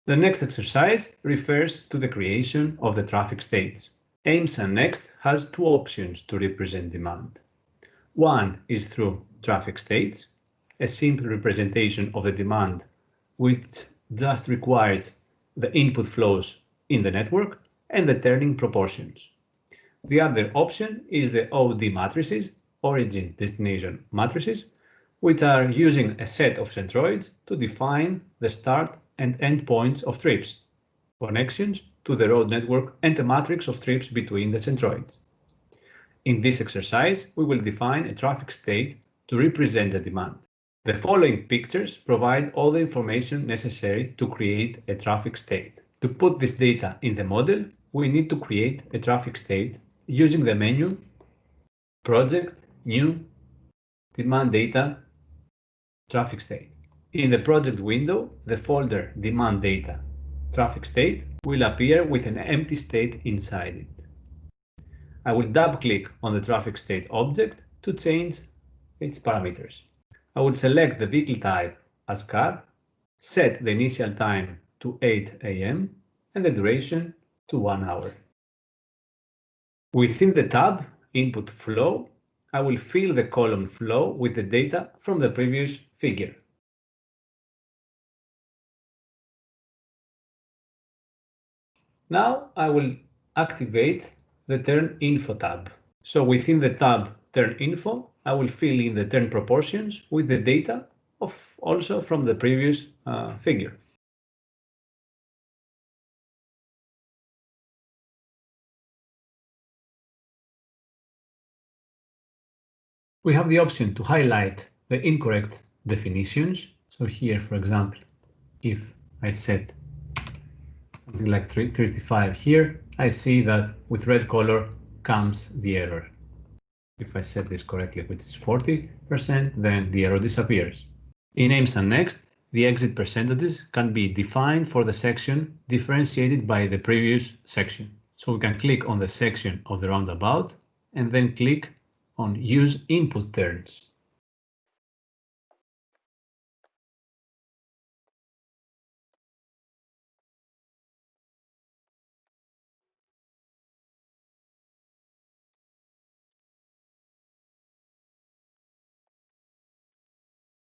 The next exercise refers to the creation of the traffic states. Aimsun Next has two options to represent demand. One is through traffic states, a simple representation of the demand which just requires the input flows in the network and the turning proportions. The other option is the OD matrices, origin destination matrices, which are using a set of centroids to define the start and end points of trips, connections to the road network, and a matrix of trips between the centroids. In this exercise, we will define a traffic state to represent the demand. The following pictures provide all the information necessary to create a traffic state. To put this data in the model, we need to create a traffic state using the menu Project, New, Demand Data, Traffic State. In the project window, the folder Demand Data, Traffic State will appear with an empty state inside it. I will double-click on the traffic state object to change its parameters. I will select the vehicle type as car, set the initial time to 8 AM and the duration to 1 hour. Within the tab Input Flow, I will fill the column flow with the data from the previous figure. Now I will activate the Turn Info tab. So within the tab Turn Info, I will fill in the turn proportions with the data also from the previous figure. We have the option to highlight the incorrect definitions. So here, for example, if I set something like 35 here, I see that with red color comes the error. If I set this correctly, which is 40%, then the error disappears. In Aimsun Next, the exit percentages can be defined for the section differentiated by the previous section. So we can click on the section of the roundabout and then click on Use Input Terms.